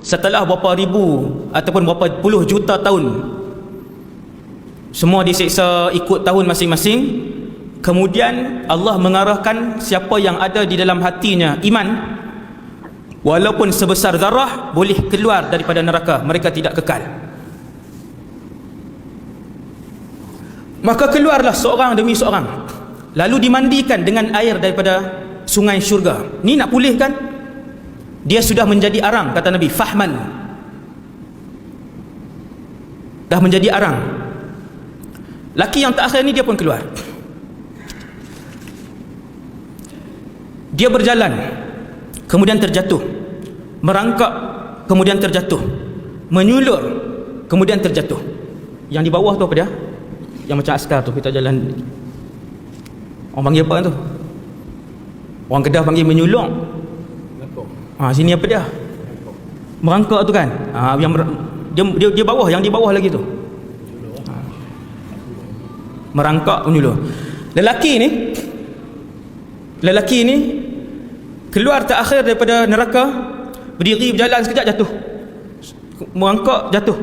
setelah berapa ribu ataupun berapa puluh juta tahun, semua disiksa ikut tahun masing-masing. Kemudian Allah mengarahkan siapa yang ada di dalam hatinya iman, walaupun sebesar zarah, boleh keluar daripada neraka, mereka tidak kekal. Maka keluarlah seorang demi seorang, lalu dimandikan dengan air daripada sungai syurga. Ni nak pulihkan, dia sudah menjadi arang, kata Nabi, fahman, dah menjadi arang. Laki yang terakhir ni dia pun keluar. Dia berjalan, kemudian terjatuh, merangkak, kemudian terjatuh, menyulur, kemudian terjatuh. Yang di bawah tu apa dia? Yang macam askar tu, kita jalan, orang panggil apa tu? Orang Kedah panggil menyulung. Sini apa dia? Merangkak tu kan? Yang dia bawah, yang di bawah lagi tu. Merangkak, menyulur. Lelaki ni keluar terakhir daripada neraka, berdiri berjalan sekejap jatuh, merangkak jatuh,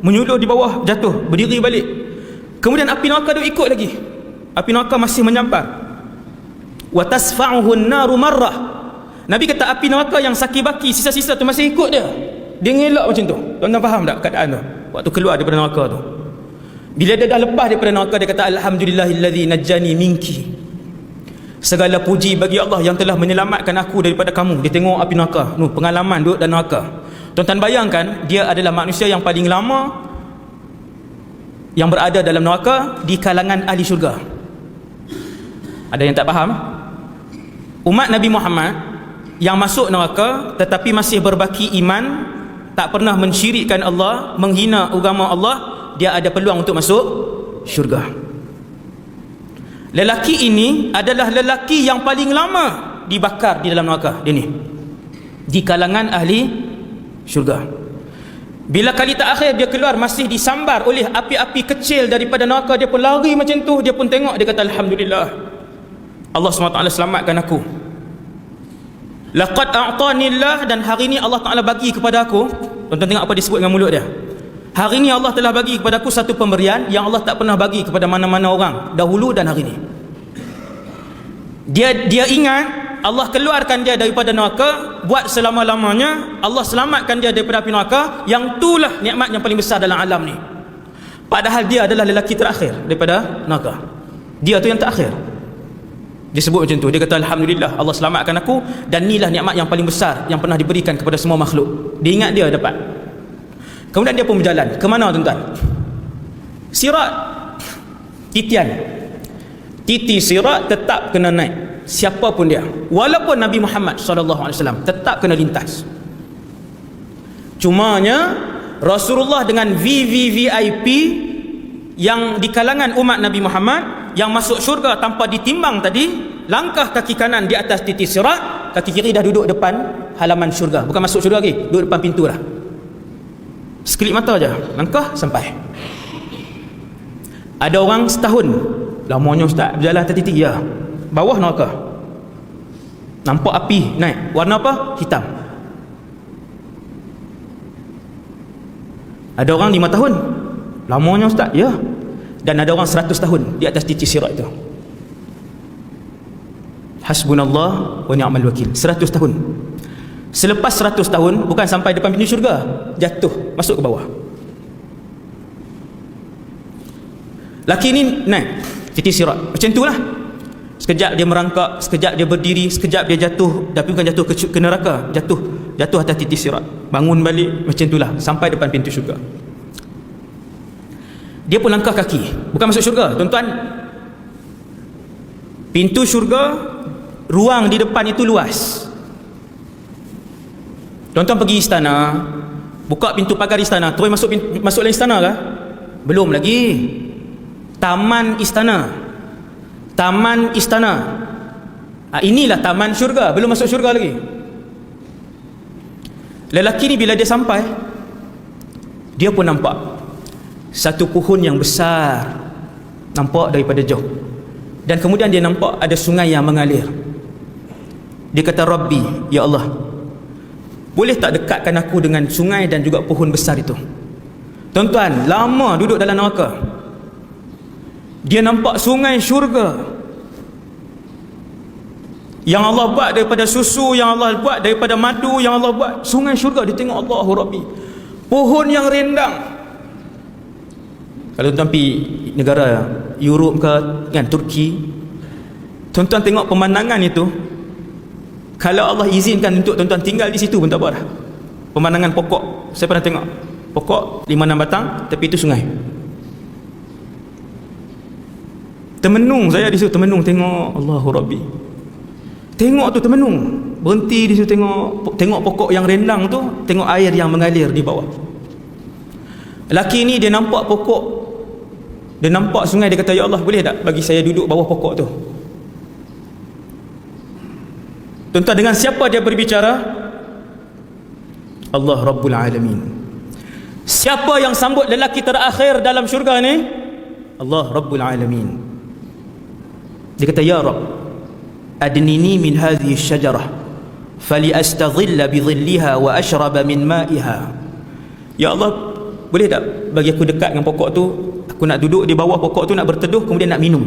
menyulur di bawah jatuh, berdiri balik. Kemudian api neraka dia ikut lagi, api neraka masih menyampar. Wa tasfa'uhu an-naru marrah. Nabi kata api neraka yang saki-baki sisa-sisa tu masih ikut dia. Dia ngelak macam tu. Tuan-tuan faham tak keadaan tu waktu keluar daripada neraka tu? Bila dia dah lepas daripada neraka, dia kata alhamdulillahillazi najjani minki. Segala puji bagi Allah yang telah menyelamatkan aku daripada kamu. Dia tengok api neraka, pengalaman duduk dalam neraka. Tuan-tuan bayangkan, dia adalah manusia yang paling lama yang berada dalam neraka di kalangan ahli syurga. Ada yang tak faham? Umat Nabi Muhammad yang masuk neraka tetapi masih berbaki iman, tak pernah mensyirikkan Allah, menghina agama Allah, dia ada peluang untuk masuk syurga. Lelaki ini adalah lelaki yang paling lama dibakar di dalam neraka, dia ni, di kalangan ahli syurga. Bila kali terakhir dia keluar masih disambar oleh api-api kecil daripada neraka, dia pun lari macam tu, dia pun tengok, dia kata alhamdulillah, Allah SWT selamatkan aku. Laqad a'tanillah, dan hari ni Allah Ta'ala bagi kepada aku. Tuan-tuan tengok apa disebut dengan mulut dia. Hari ni Allah telah bagi kepada aku satu pemberian yang Allah tak pernah bagi kepada mana-mana orang dahulu dan hari ni. Dia ingat Allah keluarkan dia daripada neraka buat selama-lamanya, Allah selamatkan dia daripada api neraka, yang itulah nikmat yang paling besar dalam alam ni. Padahal dia adalah lelaki terakhir daripada neraka. Dia tu yang terakhir. Dia sebut macam tu. Dia kata alhamdulillah, Allah selamatkan aku, dan inilah nikmat yang paling besar yang pernah diberikan kepada semua makhluk. Dia ingat dia dapat. Kemudian dia pun berjalan ke mana tuan-tuan? Sirat, titian. Titi sirat tetap kena naik, siapa pun dia, walaupun Nabi Muhammad SAW, tetap kena lintas. Cumanya Rasulullah dengan VVVIP yang di kalangan umat Nabi Muhammad yang masuk syurga tanpa ditimbang tadi, langkah kaki kanan di atas titi sirat, kaki kiri dah duduk depan halaman syurga. Bukan masuk syurga lagi, duduk depan pintu dah. Sekelip mata aja langkah sampai. Ada orang setahun, lamanya ustaz berjalan atas titik, ya, bawah neraka, nampak api naik, warna apa? Hitam. Ada orang 5 tahun, lamanya ustaz, ya, dan ada orang 100 tahun di atas titik sirat itu. Hasbunallah wa ni'mal wakil, 100 tahun. Selepas 100 tahun, bukan sampai depan pintu syurga, jatuh, masuk ke bawah. Laki ni naik titik sirat, macam itulah. Sekejap dia merangkak, sekejap dia berdiri, sekejap dia jatuh, tapi bukan jatuh ke neraka, jatuh atas titik sirat, bangun balik, macam itulah sampai depan pintu syurga. Dia pun langkah kaki, bukan masuk syurga tuan-tuan. Pintu syurga, ruang di depan itu luas. Tuan-tuan pergi istana, buka pintu pagar istana, terus masuk dalam istana kah? Belum lagi. Taman istana. Inilah taman syurga, belum masuk syurga lagi. Lelaki ni bila dia sampai, dia pun nampak satu pohon yang besar, nampak daripada jauh. Dan kemudian dia nampak ada sungai yang mengalir. Dia kata, Rabbi, ya Allah, boleh tak dekatkan aku dengan sungai dan juga pohon besar itu? Tuan-tuan, lama duduk dalam neraka, dia nampak sungai syurga yang Allah buat daripada susu, yang Allah buat daripada madu, yang Allah buat sungai syurga. Dia tengok, Allahu Rabbi, pohon yang rindang. Kalau tuan-tuan pergi negara Europe ke kan, Turki, tuan-tuan tengok pemandangan itu, kalau Allah izinkan untuk tuan-tuan tinggal di situ pun tak apa dah. Pemandangan pokok, saya pernah tengok pokok 5-6 batang, tapi itu sungai. Termenung saya di situ, termenung tengok, Allahu Rabbi. Tengok tu termenung, berhenti di situ tengok pokok yang rindang tu, tengok air yang mengalir di bawah. Lelaki ni dia nampak pokok, dia nampak sungai, dia kata, ya Allah, boleh tak bagi saya duduk bawah pokok tu? Tuan-tuan, dengan siapa dia berbicara? Allah Rabbul Alamin. Siapa yang sambut lelaki terakhir dalam syurga ni? Allah Rabbul Alamin. Dia kata, ya Rabb, adnini min hadhihi syajarah fali astadhilla bi dhilliha wa ashraba min ma'iha. Ya Allah, boleh tak bagi aku dekat dengan pokok tu, aku nak duduk di bawah pokok tu, nak berteduh, kemudian nak minum.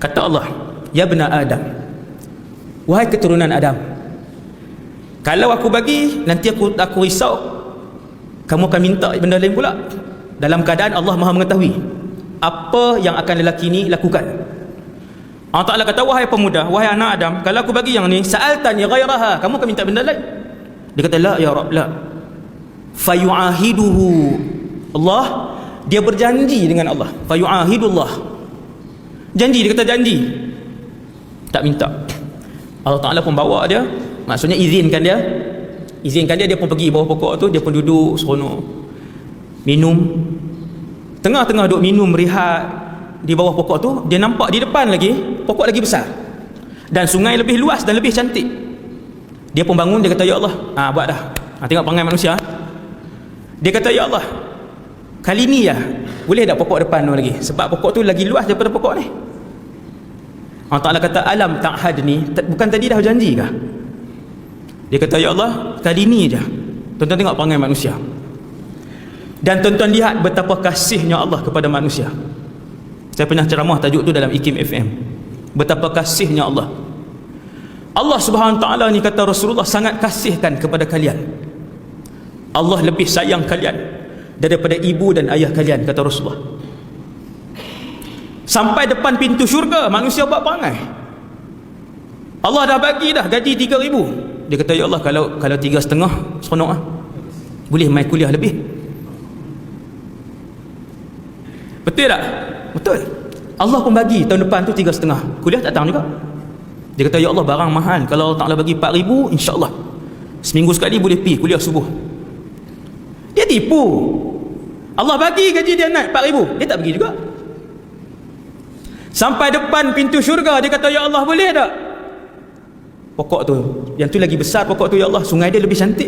Kata Allah, ya bena Adam, wahai keturunan Adam, kalau aku bagi, nanti aku risau kamu akan minta benda lain pula. Dalam keadaan Allah Maha mengetahui apa yang akan lelaki ni lakukan. Allah Ta'ala kata, wahai pemuda, wahai anak Adam, kalau aku bagi yang ni, sa'altani ghairaha, kamu akan minta benda lain. Dia kata, la ya Rabb, la. Fayu'ahiduhu Allah, dia berjanji dengan Allah. Fayu'ahidullah, janji, dia kata janji, tak minta. Allah Ta'ala pun bawa dia, maksudnya izinkan dia, dia pun pergi bawah pokok tu, dia pun duduk seronok minum. Tengah-tengah duduk minum, rehat di bawah pokok tu, dia nampak di depan lagi pokok lagi besar dan sungai lebih luas dan lebih cantik. Dia pun bangun, dia kata, ya Allah, buat dah. Tengok perangai manusia. Dia kata, ya Allah, kali ni ya, boleh tak pokok depan tu lagi, sebab pokok tu lagi luas daripada pokok ni. Allah Ta'ala kata, alam ta'had ni, bukan tadi dah janji kah? Dia kata, ya Allah, kali ni je. Tuan-tuan tengok perangai manusia. Dan tuan-tuan lihat betapa kasihnya Allah kepada manusia. Saya pernah ceramah tajuk tu dalam IKIM FM. Betapa kasihnya Allah. Allah Subhanahu Wa Ta'ala ni, kata Rasulullah, sangat kasihkan kepada kalian. Allah lebih sayang kalian daripada ibu dan ayah kalian, kata Rasulullah. Sampai depan pintu syurga, manusia buat perangai. Allah dah bagi dah gaji 3,000. Dia kata, ya Allah, kalau 3,500 seronok lah, boleh main kuliah lebih. Betul tak? Betul. Allah pun bagi tahun depan tu 3,500, kuliah tak tahu juga. Dia kata, ya Allah, barang mahal, kalau Allah Ta'ala bagi 4,000, insyaAllah seminggu sekali boleh pergi kuliah subuh. Dia tipu. Allah bagi gaji dia naik 4,000, dia tak pergi juga. Sampai depan pintu syurga, dia kata, ya Allah, boleh tak pokok tu, yang tu lagi besar pokok tu, ya Allah, sungai dia lebih cantik.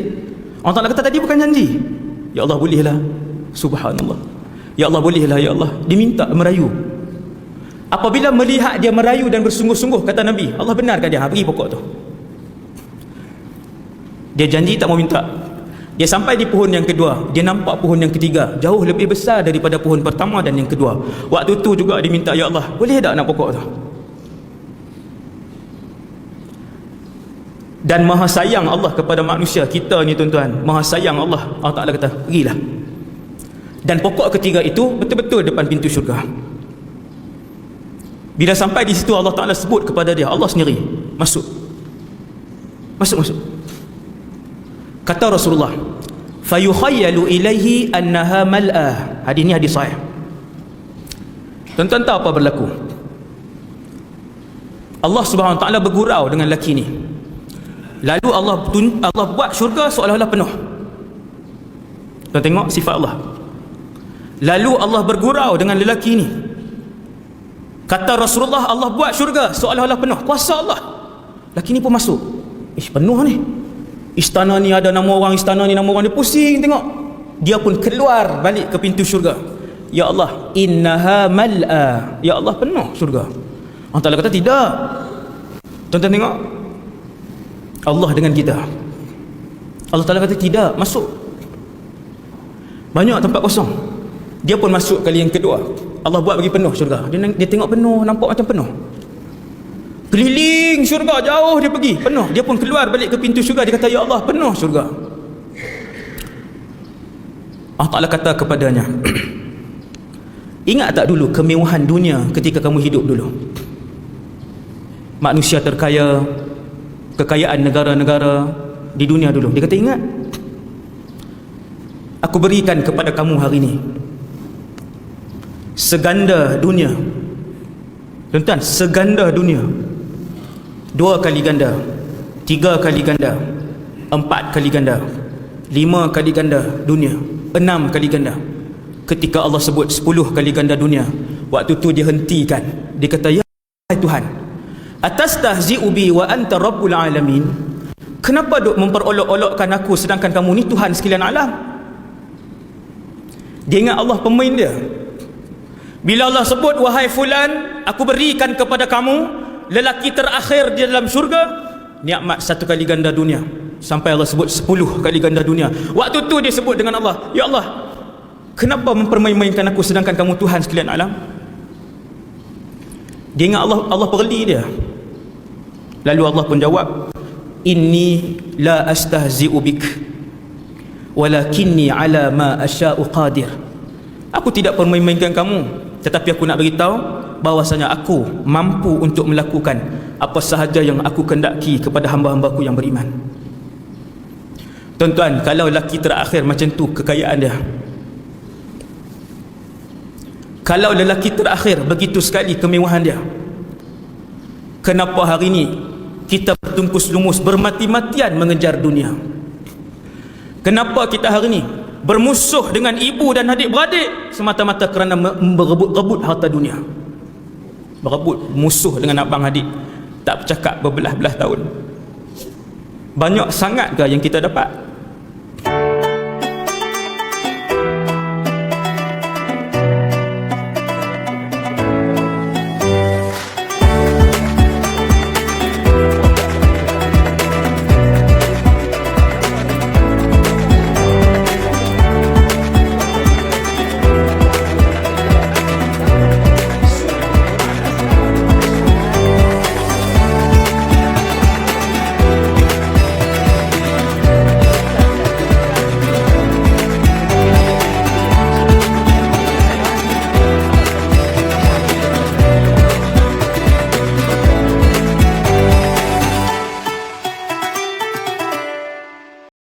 Allah Ta'ala kata, tadi bukan janji? Ya Allah, bolehlah. Subhanallah. Ya Allah, bolehlah, ya Allah. Diminta merayu. Apabila melihat dia merayu dan bersungguh-sungguh, kata Nabi, Allah benarkan dia, pergi pokok tu. Dia janji tak mau minta. Dia sampai di pohon yang kedua, dia nampak pohon yang ketiga jauh lebih besar daripada pohon pertama dan yang kedua. Waktu tu juga dia minta, ya Allah, boleh tak nak pokok tu? Dan maha sayang Allah kepada manusia kita ni, tuan-tuan, maha sayang Allah. Allah Ta'ala kata, pergilah. Dan pokok ketiga itu betul-betul depan pintu syurga. Bila sampai di situ, Allah Ta'ala sebut kepada dia, Allah sendiri, masuk. Kata Rasulullah, fayukhayyalu ilaihi annaha mal'ah. Hadis ni hadis sahih. Tuan-tuan tahu apa berlaku? Allah Subhanahu Wa Ta'ala bergurau dengan lelaki ni. Lalu Allah buat syurga seolah-olah penuh. Tuan tengok sifat Allah. Lalu Allah bergurau dengan lelaki ni. Kata Rasulullah, Allah buat syurga seolah-olah penuh, kuasa Allah. Lelaki ni pun masuk. Penuh ni. Istana ni ada nama orang, istana ni nama orang, dia pusing tengok. Dia pun keluar balik ke pintu syurga. Ya Allah, innaha mal'a. Ya Allah, penuh syurga. Allah Ta'ala kata, tidak. Tuan-tuan tengok Allah dengan kita. Allah Ta'ala kata tidak, masuk. Banyak tempat kosong. Dia pun masuk kali yang kedua. Allah buat bagi penuh syurga. Dia tengok penuh, nampak macam penuh. Keliling syurga, jauh dia pergi, penuh. Dia pun keluar balik ke pintu syurga. Dia kata, ya Allah, penuh syurga. Allah Ta'ala kata kepadanya, ingat tak dulu kemewahan dunia ketika kamu hidup dulu? Manusia terkaya, kekayaan negara-negara di dunia dulu. Dia kata, ingat? Aku berikan kepada kamu hari ini seganda dunia. Tuan-tuan, seganda dunia. 2 kali ganda, 3 kali ganda, 4 kali ganda, 5 kali ganda dunia, 6 kali ganda. Ketika Allah sebut 10 kali ganda dunia, waktu tu dia hentikan. Dia kata, ya Tuhan, atastahzi'u bi wa anta rabbul alamin. Kenapa duk memperolok-olokkan aku sedangkan kamu ni Tuhan sekalian alam? Dia ingat Allah pemain dia. Bila Allah sebut, wahai fulan, aku berikan kepada kamu lelaki terakhir di dalam syurga, nikmat 1 kali ganda dunia. Sampai Allah sebut 10 kali ganda dunia. Waktu tu dia sebut dengan Allah, ya Allah, kenapa mempermain-mainkan aku sedangkan kamu Tuhan sekalian alam? Dia ingat Allah perli dia. Lalu Allah pun jawab, inni la astahzi'u bik walakinni ala ma asya'u qadir. Aku tidak permain-mainkan kamu, tetapi aku nak beritahu bahwasanya aku mampu untuk melakukan apa sahaja yang aku kendaki kepada hamba-hambaku yang beriman. Tuan-tuan, kalau lelaki terakhir macam tu kekayaan dia, kalau lelaki terakhir begitu sekali kemewahan dia, kenapa hari ini kita bertungkus lumus bermati-matian mengejar dunia? Kenapa kita hari ini bermusuh dengan ibu dan adik-beradik semata-mata kerana berebut harta dunia? Berebut, musuh dengan abang adik, tak bercakap berbelah-belah tahun. Banyak sangat ke yang kita dapat?